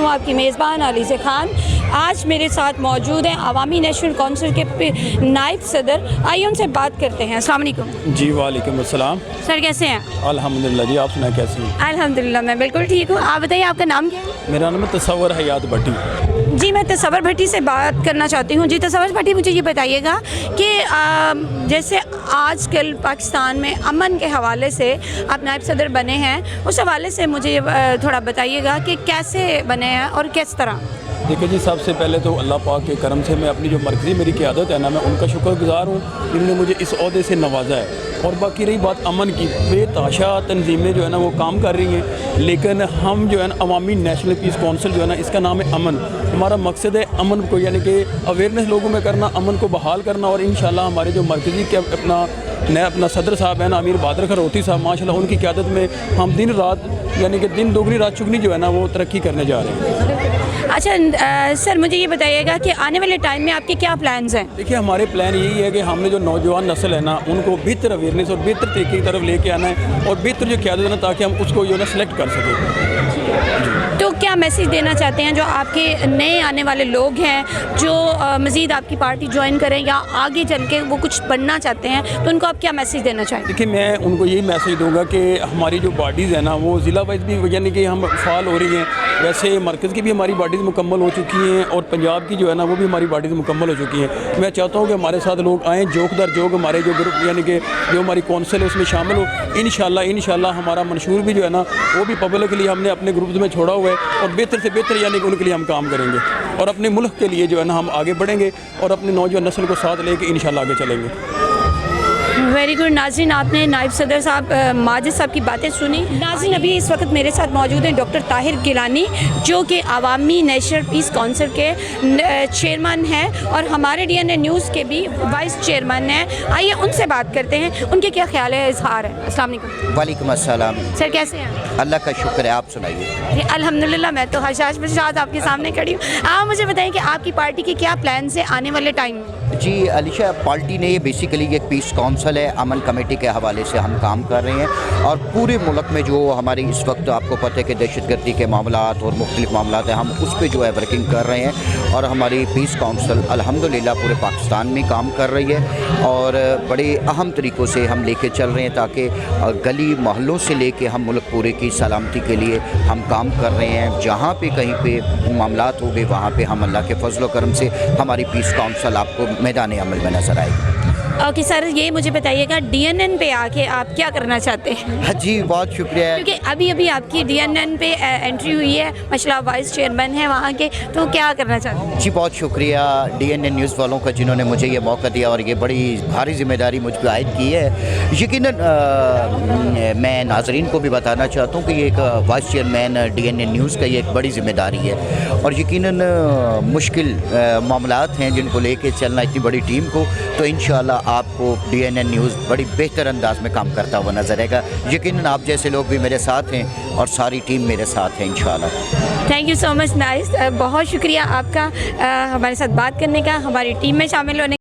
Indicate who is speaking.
Speaker 1: हूँ आपकी मेज़बान अलीज़ा खान। आज मेरे साथ मौजूद हैं अवामी नेशनल कौंसिल के नायब सदर। आइए उनसे बात करते हैं। अस्सलाम वालेकुम।
Speaker 2: जी वालेकुम अस्सलाम।
Speaker 1: सर कैसे हैं?
Speaker 2: अल्हम्दुलिल्लाह जी, आप सुनाए कैसे हैं?
Speaker 1: अल्हम्दुलिल्लाह मैं बिल्कुल ठीक हूँ। आप बताइए आपका नाम क्या है?
Speaker 2: मेरा नाम है तसव्वुर हयात भट्टी।
Speaker 1: जी मैं तसव्वुर भट्टी से बात करना चाहती हूँ। जी तसव्वुर भट्टी, मुझे ये बताइएगा कि जैसे आजकल पाकिस्तान में अमन के हवाले से आप नायब सदर बने हैं, उस हवाले से मुझे थोड़ा बताइएगा कि कैसे बने हैं और किस तरह।
Speaker 2: देखिए जी, सबसे पहले तो अल्लाह पाक के करम से मैं अपनी जो मरकज़ी मेरी क़यादत है ना, मैं उनका शुक्रगुज़ार हूँ जिन्होंने मुझे इस ओहदे से नवाजा है। और बाकी रही बात अमन की, बेताशा तंजीमें जो है ना वो काम कर रही हैं, लेकिन हम जो है ना अवामी नेशनल पीस कौंसिल जो है ना, इसका नाम है अमन। हमारा मकसद है अमन को, यानी कि अवेयरनेस लोगों में करना, अमन को बहाल करना। और इंशाल्लाह हमारे जो मरकज़ी के अपना सदर साहब हैं ना, अमीर बहादुर खरोती साहब, माशाल्लाह उनकी क़यादत में हम दिन रात, यानी कि दिन दोगुनी रात चुगनी जो है ना वो तरक्की करने जा रहे हैं।
Speaker 1: अच्छा सर, मुझे ये बताइएगा कि आने वाले टाइम में आपके क्या प्लान्स हैं?
Speaker 2: देखिए, हमारे प्लान यही है कि हमने जो नौजवान नस्ल है ना, उनको बेहतर अवेयरनेस और बेहतर तरीके की तरफ लेके आना है और बेहतर जो क़यादत है ना, ताकि हम उसको जो है ना सेलेक्ट कर सकें।
Speaker 1: तो क्या मैसेज देना चाहते हैं जो आपके नए आने वाले लोग हैं, जो मज़ीद आपकी पार्टी ज्वाइन करें या आगे चल के वो कुछ बनना चाहते हैं, तो उनको आप क्या मैसेज देना चाहेंगे?
Speaker 2: देखिए, मैं उनको यही मैसेज दूंगा कि हमारी जो बॉडीज़ है ना वो ज़िला वाइज भी, यानी कि हम फ़ाल हो रही हैं। वैसे मरकज़ की भी हमारी बॉडीज़ मुकम्मल हो चुकी हैं और पंजाब की जो है ना वो भी हमारी बॉडीज़ मुकम्मल हो चुकी हैं। मैं चाहता हूँ कि हमारे साथ लोग आएँ, जोक दर जोक हमारे जो ग्रुप, यानी कि जो हमारी कौंसिल है उसमें शामिल हो। इंशाल्लाह हमारा मंशूर भी जो है ना वो भी पब्लिक के लिए हमने अपने ग्रुप्स में छोड़ा हुआ है और बेहतर से बेहतर, यानी कि उनके लिए हम काम करेंगे और अपने मुल्क के लिए जो है ना हम आगे बढ़ेंगे और अपनी नौजवान नस्ल को साथ लेके इंशाल्लाह आगे चलेंगे।
Speaker 1: Very good. नाज़रीन, आपने नायब सदर साहब माजिद साहब की बातें सुनी। नाज़रीन, अभी इस वक्त मेरे साथ मौजूद हैं डॉक्टर ताहिर गिलानी, जो कि अवामी नेशनल पीस कौंसिल के चेयरमैन हैं और हमारे DNN न्यूज़ के भी वाइस चेयरमैन हैं। आइए उनसे बात करते हैं, उनके क्या ख्याल है, इजहार है। अस्सलाम वालेकुम।
Speaker 3: वालेकुम अस्सलाम।
Speaker 1: सर कैसे हैं?
Speaker 3: अल्लाह का शुक्र है, आप सुनाइए।
Speaker 1: अल्हम्दुलिल्लाह, मैं तो हशाश बशाश आपके सामने खड़ी हूँ। आप मुझे बताएं कि आपकी पार्टी के क्या प्लान्स हैं आने वाले टाइम में?
Speaker 3: जी अलीशा, पार्टी ने बेसिकली एक पीस कौंसिल है, अमन कमेटी के हवाले से हम काम कर रहे हैं और पूरे मुल्क में जो हमारी इस वक्त आपको पता है कि दहशतगर्दी के मामलात और मुख्तलिफ मामलात हैं, हम उस पर जो है वर्किंग कर रहे हैं। और हमारी पीस कौंसिल अल्हम्दुलिल्लाह पूरे पाकिस्तान में काम कर रही है और बड़े अहम तरीक़ों से हम लेके चल रहे हैं, ताकि गली मोहल्लों से लेके हम मुल्क पूरे की सलामती के लिए हम काम कर रहे हैं। जहाँ पे कहीं पे मामलात हो गए, वहाँ पे हम अल्लाह के फजल व करम से हमारी पीस कौंसिल आपको मैदान अमल में नज़र आएगी।
Speaker 1: ओके सर, ये मुझे बताइएगा DNN पे आके आप क्या करना चाहते हैं?
Speaker 3: जी बहुत शुक्रिया।
Speaker 1: क्योंकि अभी आपकी DNN पे एंट्री हुई है, माशाल्लाह वाइस चेयरमैन है वहाँ के, तो क्या करना चाहते हैं?
Speaker 3: जी बहुत शुक्रिया DNN न्यूज़ वालों का, जिन्होंने मुझे ये मौका दिया और ये बड़ी भारी ज़िम्मेदारी मुझ पर आयद की है। यकीनन मैं नाज़रीन को भी बताना चाहता हूँ कि ये एक वाइस चेयरमैन DNN न्यूज़ का ये एक बड़ी ज़िम्मेदारी है और यकीनन मुश्किल मामलात हैं जिनको लेके चलना इतनी बड़ी टीम को, तो इंशाअल्लाह आपको DNN न्यूज़ बड़ी बेहतर अंदाज में काम करता हुआ नजर आएगा। यकीनन आप जैसे लोग भी मेरे साथ हैं और सारी टीम मेरे साथ है इंशाअल्लाह।
Speaker 1: Thank you so much nice, बहुत शुक्रिया आपका हमारे साथ बात करने का, हमारी टीम में शामिल होने